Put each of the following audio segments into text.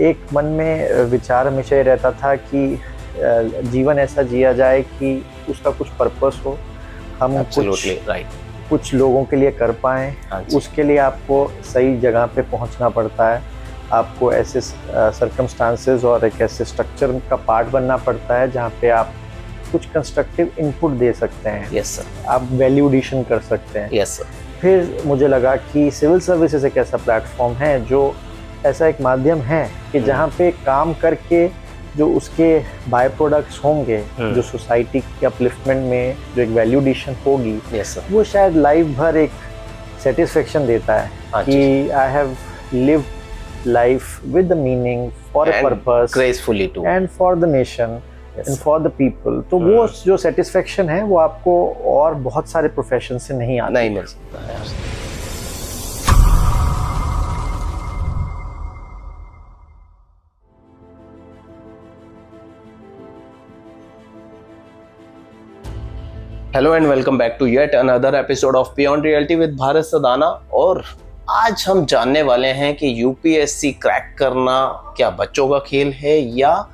एक मन में विचार हमेशा ये रहता था कि जीवन ऐसा जिया जाए कि उसका कुछ पर्पस हो, हम कुछ लोगों के लिए कर पाएँ। उसके लिए आपको सही जगह पे पहुंचना पड़ता है, आपको ऐसे सर्कमस्टांसेस और एक ऐसे स्ट्रक्चर का पार्ट बनना पड़ता है जहाँ पे आप कुछ कंस्ट्रक्टिव इनपुट दे सकते हैं। Yes sir. आप वैल्यू एडिशन कर सकते हैं। Yes sir. फिर मुझे लगा कि सिविल सर्विसेज एक ऐसा प्लेटफॉर्म है, जो ऐसा एक माध्यम है कि जहाँ पे काम करके जो उसके बाय प्रोडक्ट्स होंगे, जो सोसाइटी के अपलिफ्टमेंट में जो एक वैल्यू एडिशन होगी, वो शायद लाइफ भर एक सेटिस्फेक्शन देता है कि I have lived life with the meaning for a purpose gracefully to and for the nation and for the people. तो वो जो सेटिस्फेक्शन है वो आपको और बहुत सारे प्रोफेशन से नहीं मिल सकता है। Hello and welcome back to yet another episode of beyond reality with Bharat Sadana. और आज हम जानने वाले हैं कि यूपीएससी क्रैक करना क्या बच्चों का खेल है, या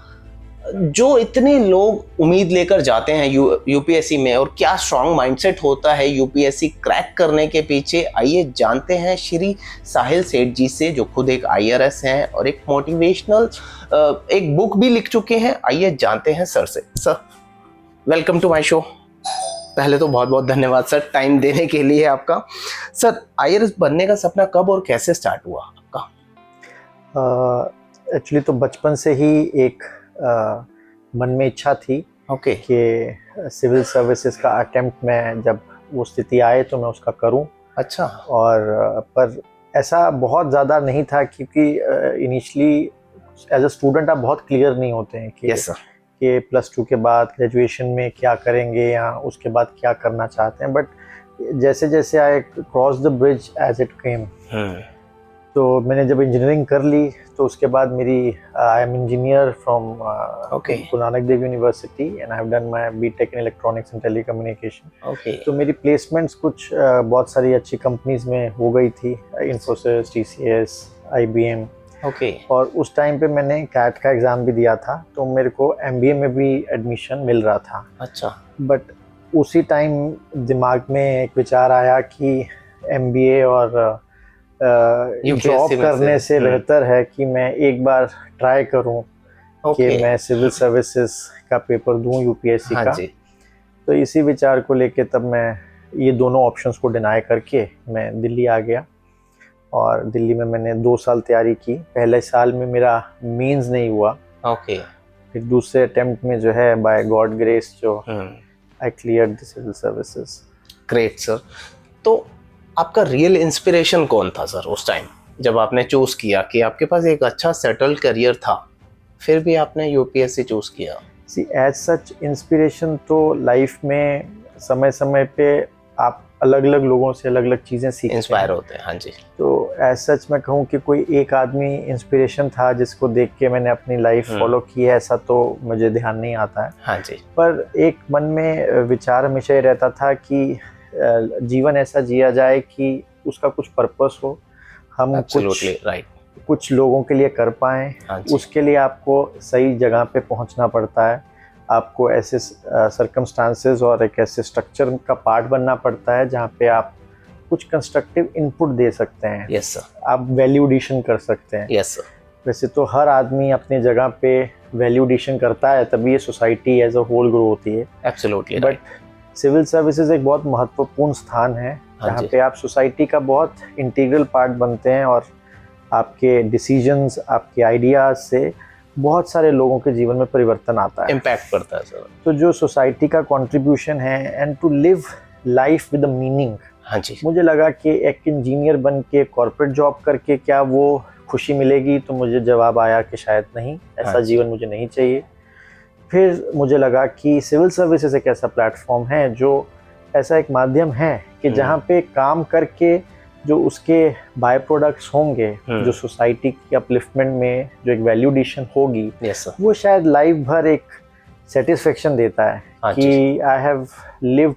जो इतने लोग उम्मीद लेकर जाते हैं यूपीएससी में, और क्या स्ट्रॉन्ग माइंडसेट होता है यूपीएससी क्रैक करने के पीछे। आइए जानते हैं श्री साहिल सेठ जी से, जो खुद एक आईआरएस हैं और एक मोटिवेशनल एक बुक भी लिख चुके हैं। आइए जानते हैं सर से। Sir, welcome to my show. पहले तो बहुत बहुत धन्यवाद सर टाइम देने के लिए आपका। सर, आईआरएस बनने का सपना कब और कैसे स्टार्ट हुआ आपका? एक्चुअली तो बचपन से ही एक मन में इच्छा थी कि सिविल सर्विसेज का अटेम्प्ट मैं जब वो स्थिति आए तो मैं उसका करूं। अच्छा। और पर ऐसा बहुत ज़्यादा नहीं था, क्योंकि इनिशियली एज अ स्टूडेंट आप बहुत क्लियर नहीं होते हैं कि कि +2 के बाद ग्रेजुएशन में क्या करेंगे या उसके बाद क्या करना चाहते हैं। बट जैसे जैसे I cross the bridge as it came, तो मैंने जब इंजीनियरिंग कर ली तो उसके बाद मेरी I am engineer from Guru Nanak Dev university and I have done my BTech in electronics and telecommunication. तो मेरी प्लेसमेंट्स कुछ बहुत सारी अच्छी कंपनीज में हो गई थी, इन्फोसिस, टीसीएस, IBM। और उस टाइम पे मैंने कैट का एग्ज़ाम भी दिया था, तो मेरे को MBA में भी एडमिशन मिल रहा था। अच्छा। बट उसी टाइम दिमाग में एक विचार आया कि MBA और जॉब करने से बेहतर है कि मैं एक बार ट्राई करूं कि मैं सिविल सर्विसेज का पेपर दूं यूपीएससी का। तो इसी विचार को लेके तब मैं ये दोनों ऑप्शंस को डिनाई करके मैं दिल्ली आ गया, और दिल्ली में मैंने 2 साल तैयारी की। पहले साल में मेरा मेंस नहीं हुआ। फिर दूसरे अटेम्प्ट में जो है बाय गॉड ग्रेस जो I cleared the civil services. Great sir. तो आपका रियल इंस्पिरेशन कौन था सर उस टाइम जब आपने चूज किया कि आपके पास एक अच्छा सेटल्ड करियर था, फिर भी आपने यूपीएससी चूज किया? सी एज सच इंस्पिरेशन तो लाइफ में समय समय पे आप अलग अलग लोगों से अलग अलग चीज़ें सीखते हैं, इंस्पायर होते हैं। हाँ जी। तो एज सच मैं कहूँ कि कोई एक आदमी इंस्पिरेशन था जिसको देख के मैंने अपनी लाइफ फॉलो की है, ऐसा तो मुझे ध्यान नहीं आता है। हाँ जी। पर एक मन में विचार हमेशा ये रहता था कि जीवन ऐसा जिया जाए कि उसका कुछ पर्पस हो, हम कुछ लोगों के लिए कर पाएँ। उसके लिए आपको सही जगह पे पहुंचना पड़ता है, आपको ऐसे सर्कमस्टांसेस और एक ऐसे स्ट्रक्चर का पार्ट बनना पड़ता है जहाँ पे आप कुछ कंस्ट्रक्टिव इनपुट दे सकते हैं। Yes sir. आप वैल्यू एडिशन कर सकते हैं। Yes sir. वैसे तो हर आदमी अपनी जगह पे वैल्यू एडिशन करता है, तभी ये society as a whole grow होती है। एब्सोल्युटली। बट सिविल सर्विसेज एक बहुत महत्वपूर्ण स्थान है जहाँ पे आप सोसाइटी का बहुत इंटीग्रल पार्ट बनते हैं, और आपके डिसीजंस, आपके आइडियाज से बहुत सारे लोगों के जीवन में परिवर्तन आता है, इम्पैक्ट करता है सर। तो जो सोसाइटी का कंट्रीब्यूशन है and to live life with a meaning. हाँ जी। मुझे लगा कि एक इंजीनियर बन के कॉर्पोरेट जॉब करके क्या वो खुशी मिलेगी, तो मुझे जवाब आया कि शायद नहीं, ऐसा जीवन मुझे नहीं चाहिए। फिर मुझे लगा कि सिविल सर्विसेज एक ऐसा प्लेटफॉर्म है, जो ऐसा एक माध्यम है कि जहाँ पे काम करके जो उसके बाय प्रोडक्ट्स होंगे, जो सोसाइटी के अपलिफ्टमेंट में जो एक वैल्यू एडिशन होगी, वो शायद लाइफ भर एक सेटिस्फेक्शन देता है कि I have lived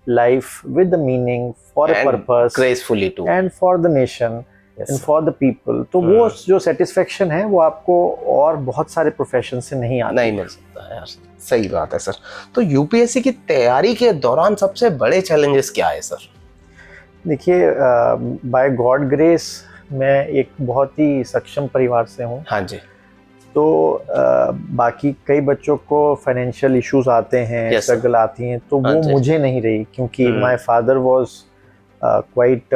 life with the meaning for a purpose gracefully too and for the nation Yes, and sir. For the people. तो वो जो सेटिस्फेक्शन है वो आपको और बहुत सारे प्रोफेशन से नहीं आता। नहीं मिल सकता है यार, सही बात है सर। तो यूपीएससी की तैयारी के दौरान सबसे बड़े चैलेंजेस क्या है सर? देखिए, बाय गॉड ग्रेस मैं एक बहुत ही सक्षम परिवार से हूँ। हाँ जी। तो बाकी कई बच्चों को फाइनेंशियल इश्यूज आते हैं, Yes, sir. स्ट्रगल आती हैं, तो हाँ वो जी। मुझे नहीं रही, क्योंकि hmm. My father was quite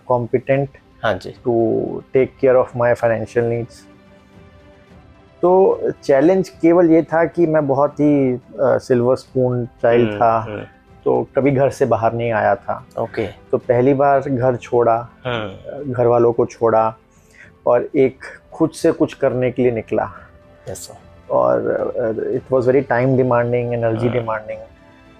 competent हाँ जी। To take care of my financial needs. तो चैलेंज केवल ये था कि मैं बहुत ही सिल्वर स्पून चाइल्ड था, तो कभी घर से बाहर नहीं आया था। ओके। तो पहली बार घर छोड़ा, घर वालों को छोड़ा और एक खुद से कुछ करने के लिए निकला। Yes sir. और it was very time demanding, energy demanding.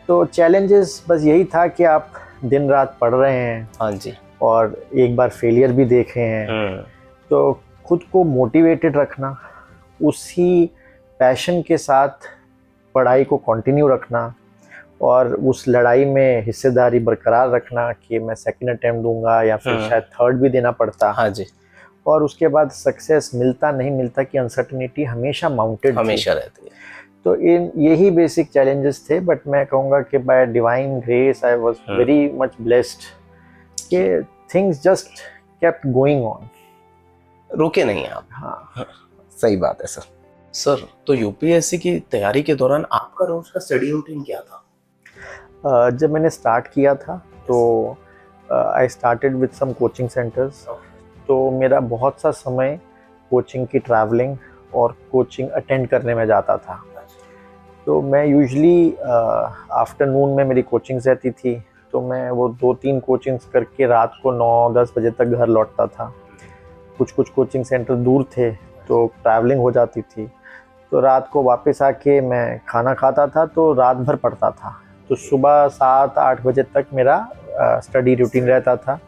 तो चैलेंजेस बस यही था कि आप दिन रात पढ़ रहे हैं हाँ जी। और एक बार फेलियर भी देखे हैं, तो खुद को मोटिवेटेड रखना, उसी पैशन के साथ पढ़ाई को कंटिन्यू रखना और उस लड़ाई में हिस्सेदारी बरकरार रखना कि मैं सेकंड अटेम्प्ट दूंगा या फिर शायद थर्ड भी देना पड़ता। हाँ जी। और उसके बाद सक्सेस मिलता नहीं मिलता की अनसर्टेनिटी हमेशा माउंटेड हमेशा रहती है। तो इन यही बेसिक चैलेंजेस थे, बट मैं कहूँगा कि by divine grace I was very much blessed कि things just kept going on. रुके नहीं आप। हाँ, सही बात है सर। सर, तो यूपीएससी की तैयारी के दौरान आपका रोज का स्टडी रूटीन क्या था? जब मैंने स्टार्ट किया था तो I started with some coaching centres. तो मेरा बहुत सा समय कोचिंग की ट्रैवलिंग और कोचिंग अटेंड करने में जाता था। तो मैं यूजुअली आफ्टरनून में मेरी कोचिंग्स रहती थी, तो मैं वो 2-3 कोचिंग्स करके रात को 9-10 बजे तक घर लौटता था। कुछ कोचिंग सेंटर दूर थे तो ट्रैवलिंग हो जाती थी, तो रात को वापस आके मैं खाना खाता था, तो रात भर पढ़ता था। तो सुबह 7-8 बजे तक मेरा स्टडी रूटीन रहता था,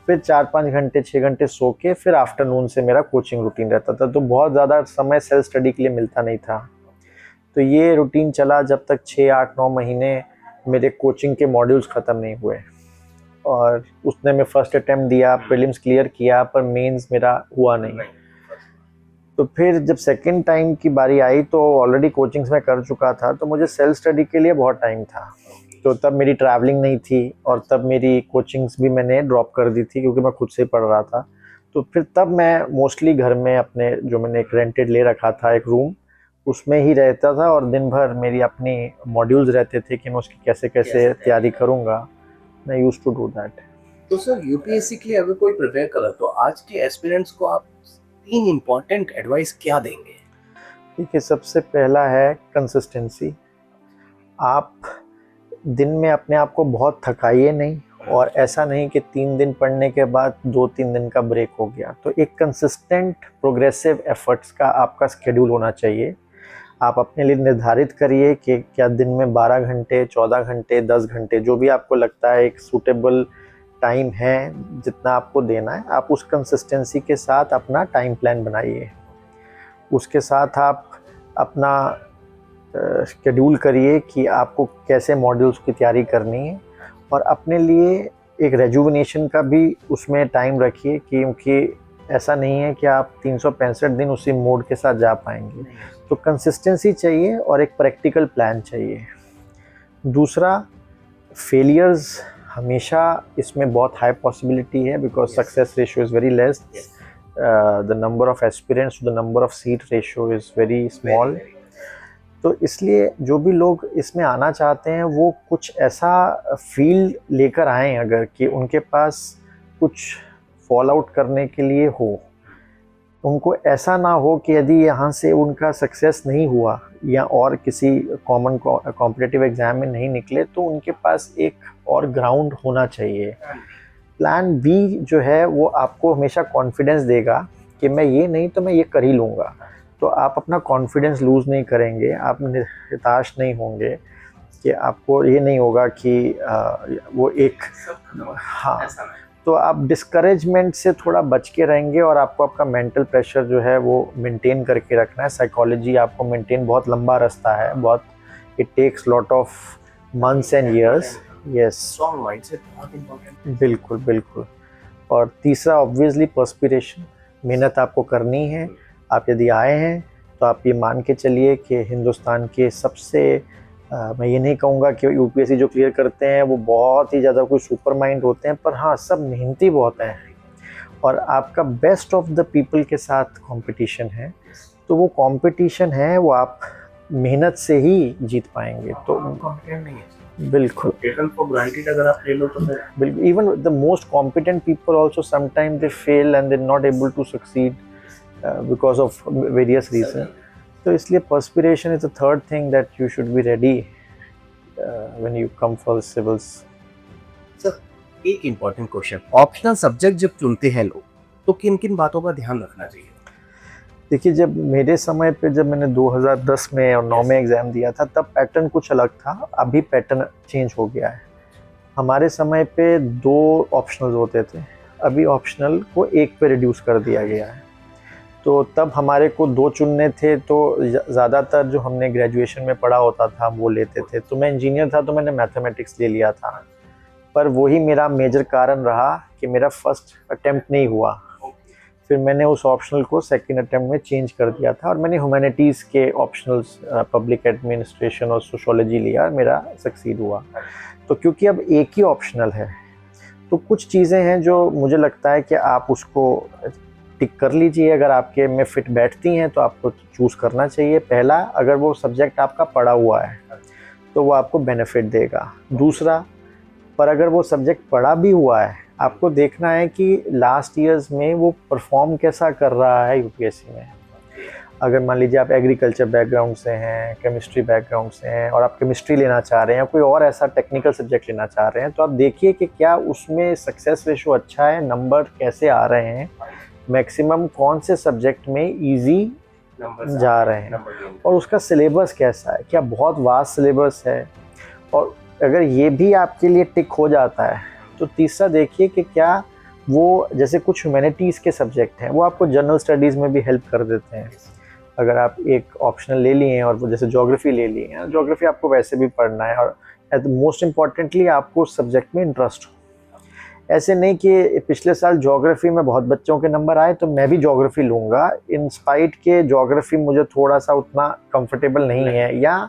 फिर 4-5 घंटे 6 घंटे सो के फिर आफ्टरनून से मेरा कोचिंग रूटीन रहता था। तो बहुत ज़्यादा समय सेल्फ स्टडी के लिए मिलता नहीं था। तो ये रूटीन चला जब तक 6-8-9 महीने मेरे कोचिंग के मॉड्यूल्स ख़त्म नहीं हुए, और उसने मैं फर्स्ट अटेम्प्ट दिया, प्रीलिम्स क्लियर किया, पर मेंस मेरा हुआ नहीं। तो फिर जब सेकंड टाइम की बारी आई तो ऑलरेडी कोचिंग्स में कर चुका था, तो मुझे सेल्फ स्टडी के लिए बहुत टाइम था। तो तब मेरी ट्रैवलिंग नहीं थी और तब मेरी कोचिंग्स भी मैंने ड्रॉप कर दी थी क्योंकि मैं खुद से पढ़ रहा था। तो फिर तब मैं मोस्टली घर में अपने जो मैंने एक रेंटेड ले रखा था एक रूम, उसमें ही रहता था और दिन भर मेरी अपनी मॉड्यूल्स रहते थे कि मैं उसकी कैसे कैसे तैयारी करूँगा। मैं यूज्ड टू डू दैट। तो सर, यूपीएससी के लिए अगर कोई प्रिपेयर कर रहा है तो आज के एस्पिरेंट्स को आप 3 इम्पोर्टेंट एडवाइस क्या देंगे? देखिए, सबसे पहला है कंसिस्टेंसी। आप दिन में अपने आप को बहुत थकाइए नहीं, और ऐसा नहीं कि 3 दिन पढ़ने के बाद 2-3 दिन का ब्रेक हो गया। तो एक कंसिस्टेंट प्रोग्रेसिव एफर्ट्स का आपका शेड्यूल होना चाहिए। आप अपने लिए निर्धारित करिए कि क्या दिन में 12 घंटे, 14 घंटे, 10 घंटे, जो भी आपको लगता है एक सूटेबल टाइम है जितना आपको देना है, आप उस कंसिस्टेंसी के साथ अपना टाइम प्लान बनाइए। उसके साथ आप अपना शेड्यूल करिए कि आपको कैसे मॉड्यूल्स की तैयारी करनी है, और अपने लिए एक रेजुविनेशन का भी उसमें टाइम रखिए, क्योंकि ऐसा नहीं है कि आप 365 दिन उसी मोड के साथ जा पाएंगे। तो कंसिस्टेंसी चाहिए और एक प्रैक्टिकल प्लान चाहिए। दूसरा, फेलियर्स हमेशा इसमें बहुत हाई पॉसिबिलिटी है, because success ratio is very less. The number of aspirants to the number of seat ratio is very small. तो इसलिए जो भी लोग इसमें आना चाहते हैं वो कुछ ऐसा फील्ड लेकर आएँ अगर कि उनके पास कुछ फॉल आउट करने के लिए हो। उनको ऐसा ना हो कि यदि यहाँ से उनका सक्सेस नहीं हुआ या और किसी कॉमन कॉम्पिटिटिव एग्ज़ाम में नहीं निकले, तो उनके पास एक और ग्राउंड होना चाहिए। प्लान बी जो है वो आपको हमेशा कॉन्फिडेंस देगा कि मैं ये नहीं तो मैं ये कर ही लूँगा। तो आप अपना कॉन्फिडेंस लूज़ नहीं करेंगे, आप निराश नहीं होंगे, कि आपको ये नहीं होगा कि वो एक, हाँ, तो आप डिस्करेजमेंट से थोड़ा बच के रहेंगे, और आपको आपका मेंटल प्रेशर जो है वो मेंटेन करके रखना है। साइकोलॉजी आपको मेंटेन, बहुत लंबा रास्ता है, बहुत, it takes lot of months and years. Yes, strong mindset बहुत इंपॉर्टेंट है। बिल्कुल बिल्कुल। और तीसरा ऑब्वियसली पर्स्पिरेशन, मेहनत आपको करनी है। आप यदि आए हैं तो आप ये मान के चलिए कि हिंदुस्तान के सबसे मैं ये नहीं कहूँगा कि यूपीएससी जो क्लियर करते हैं वो बहुत ही ज़्यादा कोई सुपर माइंड होते हैं, पर हाँ सब मेहनती बहुत हैं और आपका बेस्ट ऑफ द पीपल के साथ कंपटीशन है। तो वो कंपटीशन है वो आप मेहनत से ही जीत पाएंगे। तो कॉम्पिटेंट नहीं है, बिल्कुल टेकन फॉर ग्रांटेड अगर आप ले लो तो फिर बिल्कुल। Even the most competent people also sometime they fail and they not able to succeed because of various reason. तो इसलिए perspiration is the third thing that you should be ready when you come for civils. Sir एक important question, optional subject जब चुनते हैं लोग तो किन किन बातों का ध्यान रखना चाहिए? देखिए, जब मेरे समय पे जब मैंने 2010 में और 9 में एग्ज़ाम दिया था तब पैटर्न कुछ अलग था, अभी पैटर्न चेंज हो गया है। हमारे समय पे 2 ऑप्शनल होते थे, अभी ऑप्शनल को 1 पे रिड्यूस कर दिया गया है। तो तब हमारे को 2 चुनने थे, तो ज़्यादातर जो हमने ग्रेजुएशन में पढ़ा होता था वो लेते थे। तो मैं इंजीनियर था तो मैंने मैथमेटिक्स ले लिया था, पर वही मेरा मेजर कारण रहा कि मेरा फर्स्ट अटेम्प्ट नहीं हुआ। फिर मैंने उस ऑप्शनल को सेकंड अटेम्प्ट में चेंज कर दिया था और मैंने ह्यूमैनिटीज़ के ऑप्शनल्स पब्लिक एडमिनिस्ट्रेशन और सोशियोलॉजी लिया, मेरा सक्सीड हुआ। तो क्योंकि अब एक ही ऑप्शनल है तो कुछ चीज़ें हैं जो मुझे लगता है कि आप उसको टिक कर लीजिए, अगर आपके में फिट बैठती हैं तो आपको चूज़ करना चाहिए। पहला, अगर वो सब्जेक्ट आपका पढ़ा हुआ है तो वो आपको बेनिफिट देगा। दूसरा, पर अगर वो सब्जेक्ट पढ़ा भी हुआ है, आपको देखना है कि लास्ट ईयर्स में वो परफॉर्म कैसा कर रहा है यूपीएससी में। अगर मान लीजिए आप एग्रीकल्चर बैकग्राउंड से हैं, केमिस्ट्री बैकग्राउंड से हैं और आप केमिस्ट्री लेना चाह रहे हैं, कोई और ऐसा टेक्निकल सब्जेक्ट लेना चाह रहे हैं, तो आप देखिए कि क्या उसमें सक्सेस रेशो अच्छा है, नंबर कैसे आ रहे हैं, मैक्सिमम कौन से सब्जेक्ट में ईजी जा रहे हैं और उसका सिलेबस कैसा है, क्या बहुत वास्ट सिलेबस है। और अगर ये भी आपके लिए टिक हो जाता है तो तीसरा देखिए कि क्या वो, जैसे कुछ ह्यूमैनिटीज़ के सब्जेक्ट हैं वो आपको जनरल स्टडीज़ में भी हेल्प कर देते हैं। अगर आप एक ऑप्शनल ले लिए हैं और वो जैसे ज्योग्राफी ले लिए हैं, ज्योग्राफी आपको वैसे भी पढ़ना है और मोस्ट इम्पॉर्टेंटली आपको उस सब्जेक्ट में इंटरेस्ट हो। ऐसे नहीं कि पिछले साल ज्योग्राफी में बहुत बच्चों के नंबर आए तो मैं भी ज्योग्राफी लूँगा, इन स्पाइट के ज्योग्राफी मुझे थोड़ा सा उतना कंफर्टेबल नहीं है या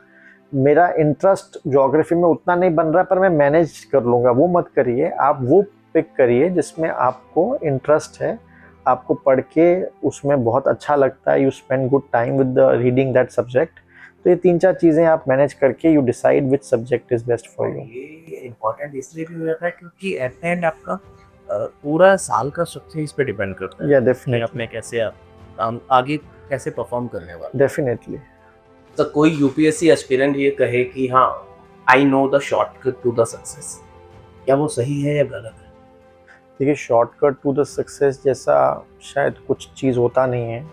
मेरा इंटरेस्ट ज्योग्राफी में उतना नहीं बन रहा, पर मैं मैनेज कर लूँगा। वो मत करिए, आप वो पिक करिए जिसमें आपको इंटरेस्ट है, आपको पढ़ के उसमें बहुत अच्छा लगता है, you spend good time with the reading that subject. तो ये 3-4 चीज़ें आप मैनेज करके you decide which subject is best for you. ये इम्पोर्टेंट इसलिए भी हो जाता है क्योंकि एट द एंड आपका पूरा साल का सक्सेस इस पे डिपेंड करता है। या डेफिनेटली, अपने कैसे आप आगे कैसे परफॉर्म करने वाले। डेफिनेटली। तो कोई यूपीएससी एस्पिरेंट ये कहे कि हाँ I know the shortcut to the success, क्या वो सही है या गलत है? देखिए, शॉर्टकट टू द सक्सेस जैसा शायद कुछ चीज़ होता नहीं है,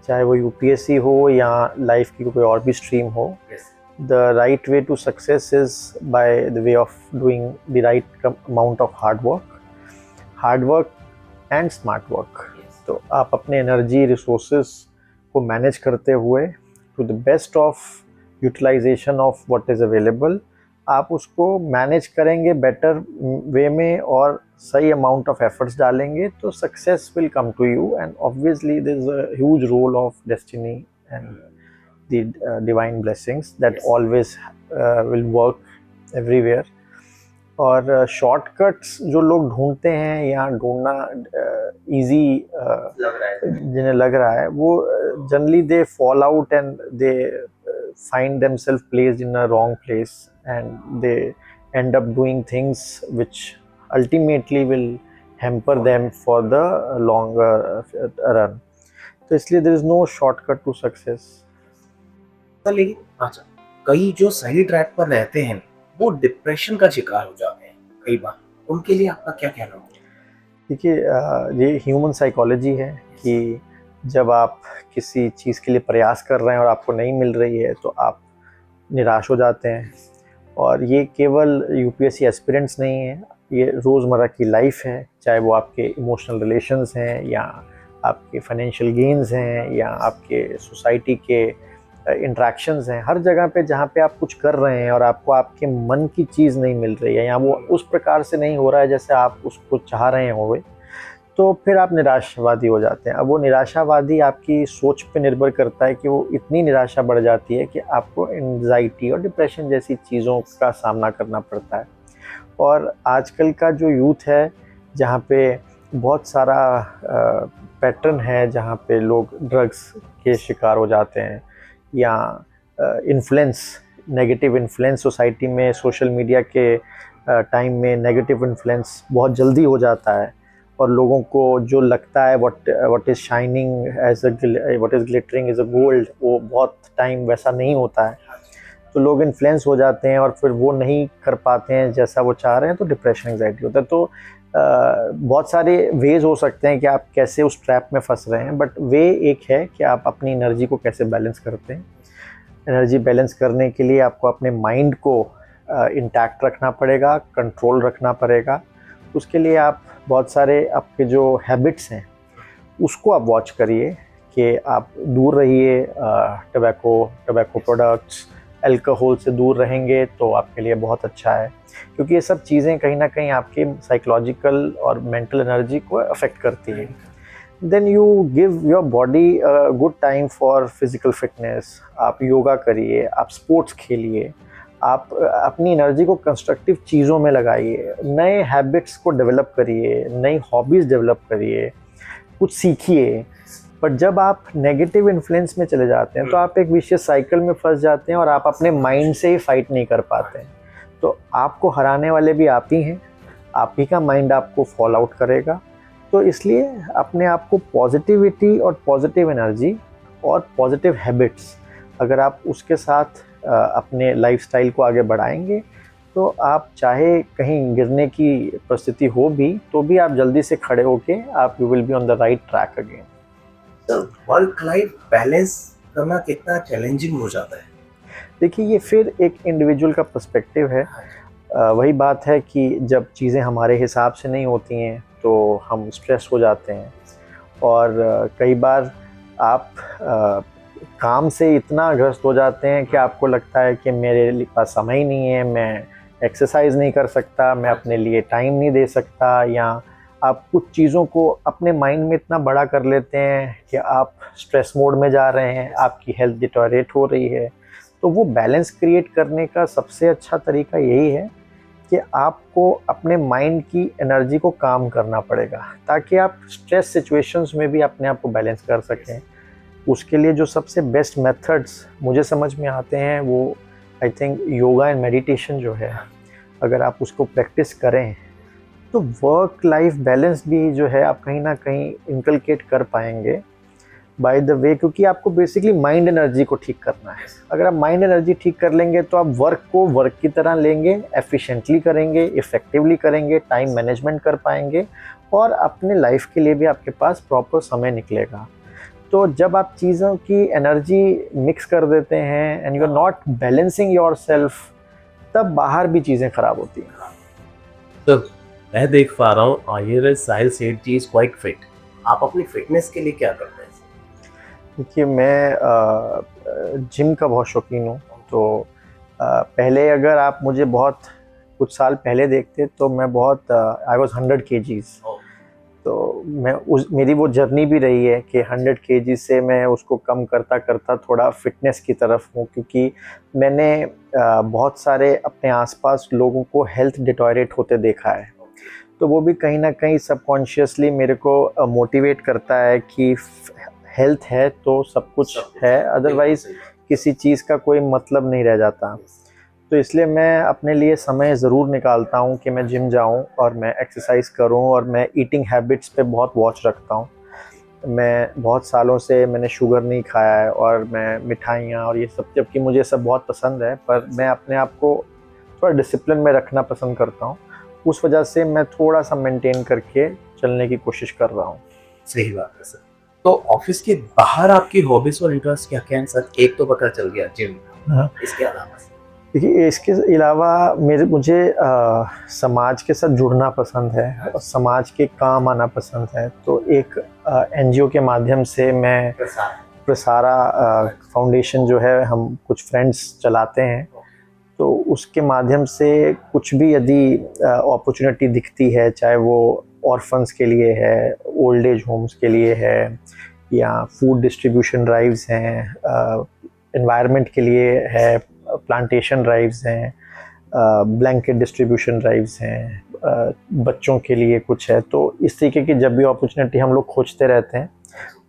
चाहे वो यूपीएससी हो या लाइफ की कोई और भी स्ट्रीम हो। The right way to success is by the way of doing the right amount of hard work and smart work. तो आप अपने एनर्जी रिसोर्सेज को मैनेज करते हुए to the best of utilization of what is available, आप उसको manage करेंगे better way में और सही अमाउंट ऑफ एफर्ट्स डालेंगे तो success will come to you. And obviously there is a huge role of destiny and the divine blessings that always will work everywhere. और shortcuts जो लोग ढूंढते हैं या ढूंढना इजी जिन्हें लग रहा है, वो generally they fall out and they find themselves placed in a wrong place and they end up doing things which ultimately will hamper them for the longer run. तो इसलिए there is no shortcut to success. लेकिन अच्छा, कई जो सही track पर रहते हैं वो डिप्रेशन का शिकार हो जाते हैं कई बार, उनके लिए आपका क्या कहना है? देखिए, ये ह्यूमन साइकोलॉजी है कि जब आप किसी चीज़ के लिए प्रयास कर रहे हैं और आपको नहीं मिल रही है तो आप निराश हो जाते हैं। और ये केवल यूपीएससी एस्पिरेंट्स नहीं है, ये रोज़मर्रा की लाइफ है, चाहे वो आपके इमोशनल रिलेशंस हैं या आपके फाइनेंशियल गेन्स हैं या आपके सोसाइटी के इंट्रैक्शंस हैं। हर जगह पे जहाँ पे आप कुछ कर रहे हैं और आपको आपके मन की चीज़ नहीं मिल रही है या वो उस प्रकार से नहीं हो रहा है जैसे आप उसको चाह रहे होंगे, तो फिर आप निराशावादी हो जाते हैं। अब वो निराशावादी आपकी सोच पे निर्भर करता है कि वो इतनी निराशा बढ़ जाती है कि आपको एंजाइटी और डिप्रेशन जैसी चीज़ों का सामना करना पड़ता है। और आजकल का जो यूथ है, जहाँ पे बहुत सारा पैटर्न है, जहाँ पे लोग ड्रग्स के शिकार हो जाते हैं या इन्फ्लुएंस, नेगेटिव इन्फ्लुएंस सोसाइटी में, सोशल मीडिया के टाइम में नेगेटिव इन्फ्लुएंस बहुत जल्दी हो जाता है और लोगों को जो लगता है what is shining as what is glittering is a gold, वो बहुत टाइम वैसा नहीं होता है। तो लोग इन्फ्लुएंस हो जाते हैं और फिर वो नहीं कर पाते हैं जैसा वो चाह रहे हैं, तो डिप्रेशन, एंग्जाइटी होता है। तो बहुत सारे वेज हो सकते हैं कि आप कैसे उस ट्रैप में फंस रहे हैं, बट वे एक है कि आप अपनी एनर्जी को कैसे बैलेंस करते हैं। एनर्जी बैलेंस करने के लिए आपको अपने माइंड को इंटैक्ट रखना पड़ेगा, कंट्रोल रखना पड़ेगा। उसके लिए आप बहुत सारे आपके जो हैबिट्स हैं उसको आप वॉच करिए कि आप दूर रहिए टबैको प्रोडक्ट्स, अल्कोहल से दूर रहेंगे तो आपके लिए बहुत अच्छा है, क्योंकि ये सब चीज़ें कहीं ना कहीं आपकी साइकोलॉजिकल और मेंटल एनर्जी को अफेक्ट करती है। Then you give your body good time for physical fitness. आप योगा करिए, आप स्पोर्ट्स खेलिए, आप अपनी एनर्जी को कंस्ट्रक्टिव चीज़ों में लगाइए, नए हैबिट्स को डेवलप करिए, नई हॉबीज़ डेवलप करिए, कुछ सीखिए। पर जब आप नेगेटिव इन्फ्लुएंस में चले जाते हैं तो आप एक विशियस साइकिल में फंस जाते हैं और आप अपने माइंड से ही फाइट नहीं कर पाते हैं। तो आपको हराने वाले भी आप ही हैं, आप ही का माइंड आपको फॉल आउट करेगा। तो इसलिए अपने आप को पॉजिटिविटी और पॉजिटिव एनर्जी और पॉजिटिव हैबिट्स, अगर आप उसके साथ अपने लाइफस्टाइल को आगे बढ़ाएंगे तो आप चाहे कहीं गिरने की परिस्थिति हो भी तो भी आप जल्दी से खड़े होके आप you will be on the right track again. तो वर्क लाइफ बैलेंस करना कितना चैलेंजिंग हो जाता है? देखिए, ये फिर एक इंडिविजुअल का पर्सपेक्टिव है। वही बात है कि जब चीज़ें हमारे हिसाब से नहीं होती हैं तो हम स्ट्रेस हो जाते हैं और कई बार आप काम से इतना ग्रस्त हो जाते हैं कि आपको लगता है कि मेरे पास समय ही नहीं है, मैं एक्सरसाइज नहीं कर सकता, मैं अपने लिए टाइम नहीं दे सकता, या आप कुछ चीज़ों को अपने माइंड में इतना बड़ा कर लेते हैं कि आप स्ट्रेस मोड में जा रहे हैं, आपकी हेल्थ डिटोरेट हो रही है। तो वो बैलेंस क्रिएट करने का सबसे अच्छा तरीका यही है कि आपको अपने माइंड की एनर्जी को काम करना पड़ेगा ताकि आप स्ट्रेस सिचुएशंस में भी अपने आप को बैलेंस कर सकें। उसके लिए जो सबसे बेस्ट मेथड्स मुझे समझ में आते हैं वो I think yoga and meditation जो है, अगर आप उसको प्रैक्टिस करें तो वर्क लाइफ बैलेंस भी जो है आप कहीं ना कहीं इनकलकेट कर पाएंगे बाय द वे, क्योंकि आपको बेसिकली माइंड एनर्जी को ठीक करना है। अगर आप माइंड एनर्जी ठीक कर लेंगे तो आप वर्क को वर्क की तरह लेंगे, एफिशिएंटली करेंगे, इफ़ेक्टिवली करेंगे, टाइम मैनेजमेंट कर पाएंगे और अपने लाइफ के लिए भी आपके पास प्रॉपर समय निकलेगा। तो जब आप चीज़ों की एनर्जी मिक्स कर देते हैं and you are not balancing yourself, तब बाहर भी चीज़ें ख़राब होती हैं। तो मैं देख पा रहा हूँ आयुर्वेद साहिल सेठ जी इज क्वाइट फिट। आप अपनी फिटनेस के लिए क्या करते हैं? देखिए, मैं जिम का बहुत शौकीन हूँ। तो पहले अगर आप मुझे बहुत कुछ साल पहले देखते तो मैं बहुत आई वॉज 100 kgs। तो मेरी वो जर्नी भी रही है कि 100 kg से मैं उसको कम करता करता थोड़ा फिटनेस की तरफ हूँ, क्योंकि मैंने बहुत सारे अपने आसपास लोगों को हेल्थ डिटोरेट होते देखा है। तो वो भी कहीं ना कहीं सबकॉन्शियसली मेरे को मोटिवेट करता है कि हेल्थ है तो सब कुछ है, अदरवाइज़ किसी चीज़ का कोई मतलब नहीं रह जाता। तो इसलिए मैं अपने लिए समय ज़रूर निकालता हूँ कि मैं जिम जाऊँ और मैं एक्सरसाइज करूँ, और मैं ईटिंग हैबिट्स पे बहुत वॉच रखता हूँ। मैं बहुत सालों से मैंने शुगर नहीं खाया है और मैं मिठाइयाँ और ये सब, जबकि मुझे सब बहुत पसंद है, पर मैं अपने आप को थोड़ा डिसिप्लिन में रखना पसंद करता हूँ। उस वजह से मैं थोड़ा सा मेंटेन करके चलने की कोशिश कर रहा हूँ। सही बात है सर। तो ऑफिस के बाहर आपकी हॉबीज और इंटरेस्ट क्या क्या हैं सर? एक तो पता चल गया जिम, इसके अलावा? देखिए, इसके अलावा मुझे समाज के साथ जुड़ना पसंद है और समाज के काम आना पसंद है। तो एक NGO के माध्यम से मैं प्रसारा फाउंडेशन जो है, हम कुछ फ्रेंड्स चलाते हैं। तो उसके माध्यम से कुछ भी यदि अपॉर्चुनिटी दिखती है, चाहे वो ऑर्फन्स के लिए है, ओल्ड एज होम्स के लिए है, या फूड डिस्ट्रीब्यूशन ड्राइव्स हैं, एनवायरनमेंट के लिए है, प्लांटेशन ड्राइव्स हैं, ब्लैंकेट डिस्ट्रीब्यूशन ड्राइव्स हैं, बच्चों के लिए कुछ है। तो इस तरीके की जब भी अपॉर्चुनिटी हम लोग खोजते रहते हैं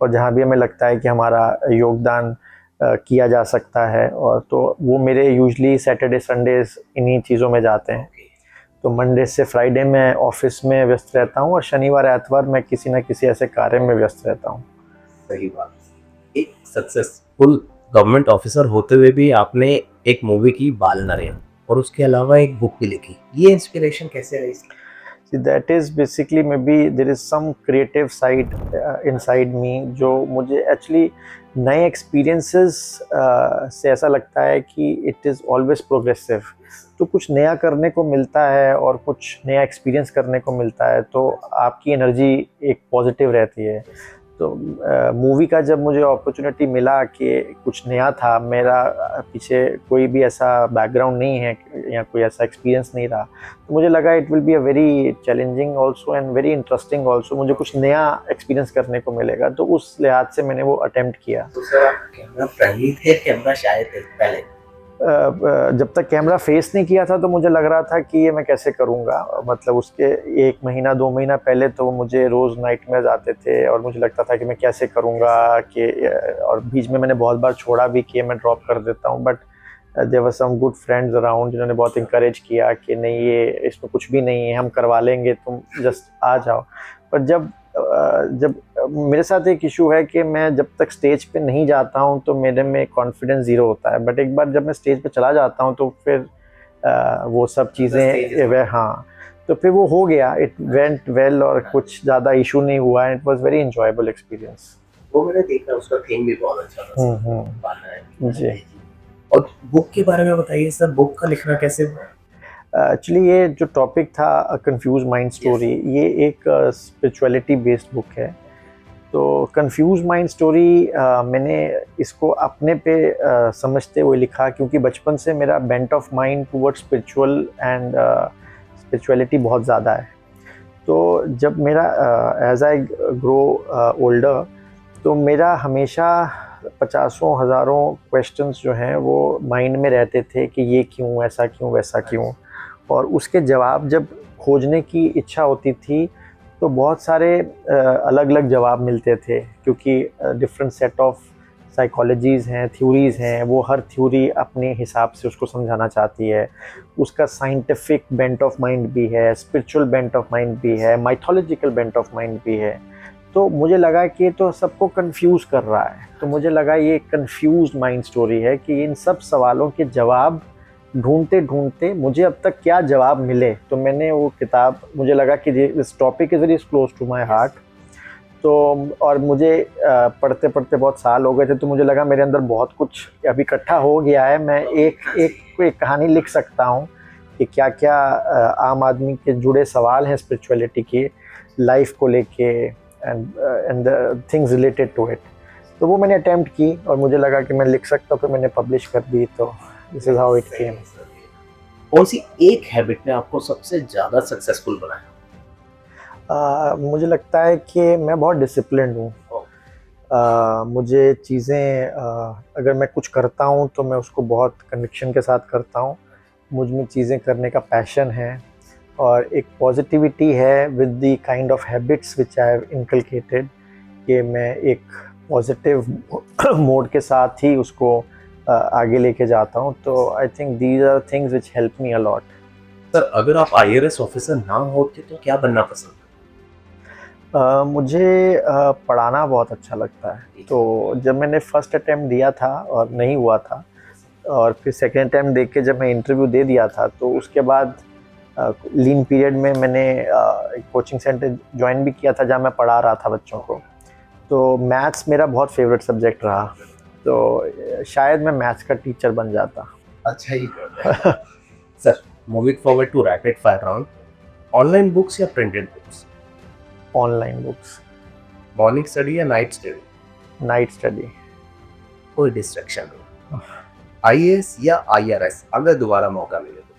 और जहाँ भी हमें लगता है कि हमारा योगदान किया जा सकता है, और तो वो मेरे यूजली सैटरडे संडेज इन्हीं चीज़ों में जाते हैं। तो मंडे से फ्राइडे मैं ऑफिस में व्यस्त रहता हूँ और शनिवार एतवार मैं किसी न किसी ऐसे कार्य में व्यस्त रहता हूँ। सही बात। एक सक्सेसफुल गवर्नमेंट ऑफिसर होते हुए भी आपने एक मूवी की बाल नरेन और उसके अलावा एक बुक भी लिखी, ये इंस्पिरेशन कैसे रही? That is basically maybe there is some creative side inside me जो मुझे एक्चुअली नए एक्सपीरियंसेस से ऐसा लगता है कि इट इज़ ऑलवेज प्रोग्रेसिव। तो कुछ नया करने को मिलता है और कुछ नया एक्सपीरियंस करने को मिलता है तो आपकी एनर्जी एक पॉजिटिव रहती है। तो मूवी का जब मुझे अपॉर्चुनिटी मिला कि कुछ नया था, मेरा पीछे कोई भी ऐसा बैकग्राउंड नहीं है या कोई ऐसा एक्सपीरियंस नहीं रहा, तो मुझे लगा it will be a very challenging also and very interesting also. मुझे कुछ नया एक्सपीरियंस करने को मिलेगा, तो उस लिहाज से मैंने वो अटेम्प्ट किया। तो सर आप कैमरा फ्रेंडली थे, कैमरा शाय थे पहले? जब तक कैमरा फेस नहीं किया था तो मुझे लग रहा था कि ये मैं कैसे करूँगा। मतलब उसके 1 महीना 2 महीना पहले तो मुझे रोज़ नाइटमेयर्स आते थे और मुझे लगता था कि मैं कैसे करूँगा, कि और बीच में मैंने बहुत बार छोड़ा भी कि मैं ड्रॉप कर देता हूँ। But there were some good friends around जिन्होंने बहुत इंकरेज किया कि नहीं, ये इसमें कुछ भी नहीं है, हम करवा लेंगे, तुम जस्ट आ जाओ। पर जब मेरे साथ एक इशू है कि मैं जब तक स्टेज पे नहीं जाता हूँ तो मेरे में कॉन्फिडेंस ज़ीरो होता है, बट एक बार जब मैं स्टेज पे चला जाता हूँ तो फिर वो सब चीज़ें वह हाँ, तो फिर वो हो गया, इट वेंट वेल और कुछ ज़्यादा इशू नहीं हुआ। It was very enjoyable experience. वो मैंने देखा, उसका थीम भी बहुत अच्छा था। जी। और बुक के बारे में बताइए सर, बुक का लिखना कैसे हुआ? एक्चुअली ये जो टॉपिक था कंफ्यूज माइंड स्टोरी, ये एक स्पिरिचुअलिटी बेस्ड बुक है। तो कंफ्यूज माइंड स्टोरी मैंने इसको अपने पे समझते हुए लिखा, क्योंकि बचपन से मेरा bent of mind towards spiritual and spirituality बहुत ज़्यादा है। तो जब मेरा एज आई ग्रो ओल्डर, तो मेरा हमेशा 50 हज़ारों क्वेश्चंस जो हैं वो माइंड में रहते थे कि ये क्यों, ऐसा क्यों, वैसा क्यों, और उसके जवाब जब खोजने की इच्छा होती थी तो बहुत सारे अलग अलग जवाब मिलते थे, क्योंकि डिफरेंट सेट ऑफ साइकोलॉजीज़ हैं, थ्योरीज़ हैं, वो हर थ्योरी अपने हिसाब से उसको समझाना चाहती है। उसका साइंटिफिक बेंट ऑफ माइंड भी है, स्पिरिचुअल बेंट ऑफ माइंड भी है, माइथोलॉजिकल बेंट ऑफ माइंड भी है। तो मुझे लगा कि ये तो सबको कंफ्यूज कर रहा है, तो मुझे लगा ये कंफ्यूज्ड माइंड स्टोरी है कि इन सब सवालों के जवाब ढूंढते ढूंढते मुझे अब तक क्या जवाब मिले। तो मैंने वो किताब, मुझे लगा कि this topic is very close to my heart. तो और मुझे पढ़ते पढ़ते बहुत साल हो गए थे, तो मुझे लगा मेरे अंदर बहुत कुछ अभी इकट्ठा हो गया है, मैं एक कहानी लिख सकता हूँ कि क्या क्या आम आदमी के जुड़े सवाल हैं स्पिरिचुअलिटी की, लाइफ को लेके and the things related to it. तो वो मैंने अटेम्प्ट की और मुझे लगा कि मैं लिख सकता हूँ, फिर मैंने पब्लिश कर दी। तो this is how it came. कौन सी एक हैबिट ने आपको सबसे ज़्यादा सक्सेसफुल बनाया? मुझे लगता है कि मैं बहुत डिसिप्लिन्ड हूँ। मुझे चीज़ें अगर मैं कुछ करता हूँ तो मैं उसको बहुत कन्विक्शन के साथ करता हूँ। मुझ में चीज़ें करने का पैशन है और एक पॉजिटिविटी है with the kind of habits which I have inculcated, कि मैं एक पॉजिटिव मोड के साथ ही उसको आगे लेके जाता हूँ। तो I think these are things which help me a lot. Sir, अगर आप IAS ऑफिसर ना होते तो क्या बनना पसंद? मुझे पढ़ाना बहुत अच्छा लगता है। तो जब मैंने फ़र्स्ट अटैम्प्ट दिया था और नहीं हुआ था, और फिर सेकेंड अटैम्प्ट दे के जब मैं इंटरव्यू दे दिया था, तो उसके बाद लीन पीरियड में मैंने एक कोचिंग सेंटर ज्वाइन भी किया था जहाँ मैं पढ़ा रहा था बच्चों को। तो मैथ्स मेरा बहुत फेवरेट सब्जेक्ट रहा, तो शायद मैं मैथ्स का टीचर बन जाता। अच्छा ही sir, moving forward to rapid fire round, online books या printed books? Online books. Morning study या नाइट स्टडी? Night study. कोई डिस्ट्रैक्शन नहीं। IAS या IRS अगर दोबारा मौका मिले तो?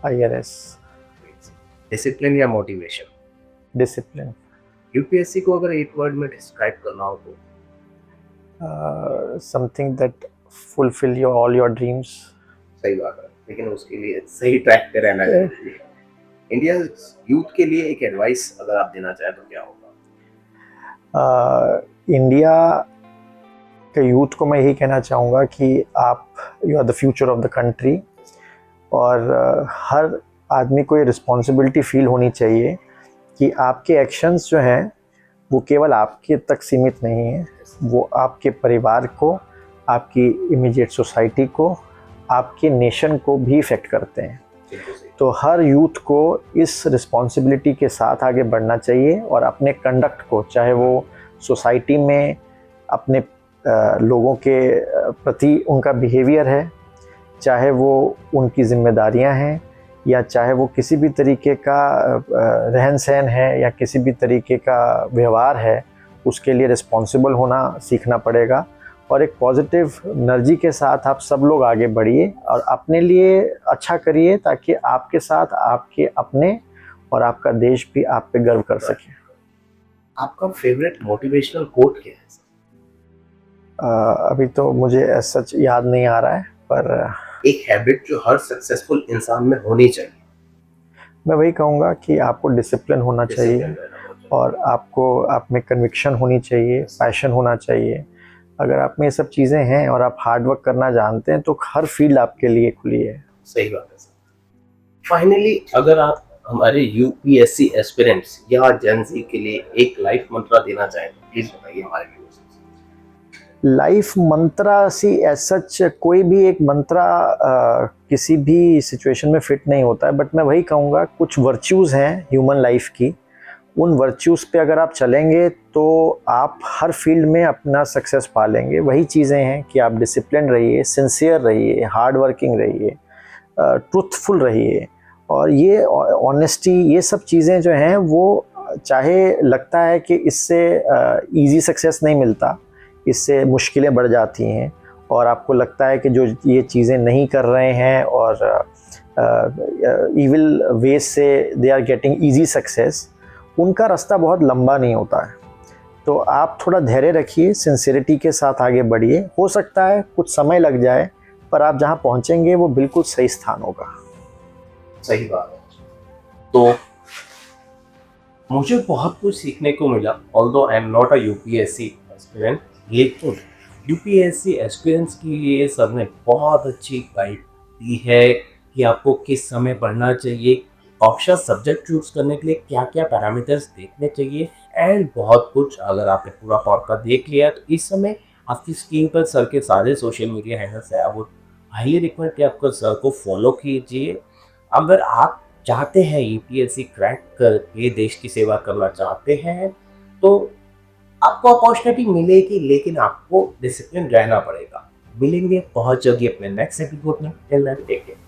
IRS। डिसिप्लिन या मोटिवेशन? डिसिप्लिन। यूपीएससी को अगर एक वर्ड में डिस्क्राइब करना हो तो something that fulfil your all your dreams. सही बात है, लेकिन उसके लिए सही ट्रैक पे रहना जरूरी है। इंडिया यूथ के लिए एक एडवाइस अगर आप देना चाहें तो क्या होगा? इंडिया के यूथ को मैं यही कहना चाहूँगा कि आप you are the future of the country, और हर आदमी को ये रिस्पॉन्सिबिलिटी फील होनी चाहिए कि आपके एक्शंस जो हैं वो केवल आपके तक सीमित नहीं हैं, वो आपके परिवार को, आपकी इमीडिएट सोसाइटी को, आपके नेशन को भी इफ़ेक्ट करते हैं। तो हर यूथ को इस रिस्पॉन्सिबिलिटी के साथ आगे बढ़ना चाहिए और अपने कंडक्ट को, चाहे वो सोसाइटी में अपने लोगों के प्रति उनका बिहेवियर है, चाहे वो उनकी जिम्मेदारियां हैं, या चाहे वो किसी भी तरीके का रहन सहन है या किसी भी तरीके का व्यवहार है, उसके लिए रिस्पॉन्सिबल होना सीखना पड़ेगा। और एक पॉजिटिव एनर्जी के साथ आप सब लोग आगे बढ़िए और अपने लिए अच्छा करिए, ताकि आपके साथ आपके अपने और आपका देश भी आप पे गर्व कर सके। आपका फेवरेट मोटिवेशनल कोट क्या है? अभी तो मुझे सच याद नहीं आ रहा है, पर एक हैबिट जो हर सक्सेसफुल इंसान में होनी चाहिए। मैं वही कहूँगा कि आपको डिसिप्लिन होना चाहिए और आपको आप में कन्विक्शन होनी चाहिए, पैशन होना चाहिए। अगर आप में ये सब चीज़ें हैं और आप हार्ड वर्क करना जानते हैं तो हर फील्ड आपके लिए खुली है। सही बात है सर। फाइनली अगर आप हमारे यूपीएससी एस्पिरेंट्स या जेन-ज़ी के लिए एक लाइफ मंत्र देना चाहें तो प्लीज बताइए हमारे व्यूअर्स। लाइफ मंत्रा सी एज सच कोई भी एक मंत्रा किसी भी सिचुएशन में फिट नहीं होता है, बट मैं वही कहूँगा कुछ वर्च्यूज़ हैं ह्यूमन लाइफ की, उन वर्च्यूज़ पे अगर आप चलेंगे तो आप हर फील्ड में अपना सक्सेस पा लेंगे। वही चीज़ें हैं कि आप डिसिप्लिन रहिए, सिंसियर रहिए, हार्ड वर्किंग रहिए, ट्रूथफुल रहिए, और ये ऑनेस्टी, ये सब चीज़ें जो हैं वो, चाहे लगता है कि इससे इजी सक्सेस नहीं मिलता, इससे मुश्किलें बढ़ जाती हैं और आपको लगता है कि जो ये चीज़ें नहीं कर रहे हैं और इविल वेज से they are getting easy success, उनका रास्ता बहुत लंबा नहीं होता है। तो आप थोड़ा धैर्य रखिए, सिंसियरिटी के साथ आगे बढ़िए। हो सकता है कुछ समय लग जाए, पर आप जहाँ पहुँचेंगे वो बिल्कुल सही स्थान होगा। सही बात है। तो मुझे बहुत कुछ सीखने को मिला, although I am not a UPSC aspirant, लेकिन यूपीएससी एस्पिरेंट्स के लिए सर ने बहुत अच्छी गाइड दी है कि आपको किस समय पढ़ना चाहिए, ऑप्शन सब्जेक्ट चूज करने के लिए क्या क्या पैरामीटर्स देखने चाहिए, एंड बहुत कुछ। अगर आपने पूरा पॉडकास्ट देख लिया तो इस समय आपकी स्क्रीन पर सर के सारे सोशल मीडिया हैंडल्स है, वो हाईली रिकमेंड कि आपको सर को फॉलो कीजिए। अगर आप चाहते हैं यूपीएससी क्रैक करके देश की सेवा करना चाहते हैं तो आपको अपॉर्चुनिटी मिलेगी, लेकिन आपको डिसिप्लिन रहना पड़ेगा। मिलेंगे बहुत जल्दी अपने नेक्स्ट एपिसोड में। Till then take care.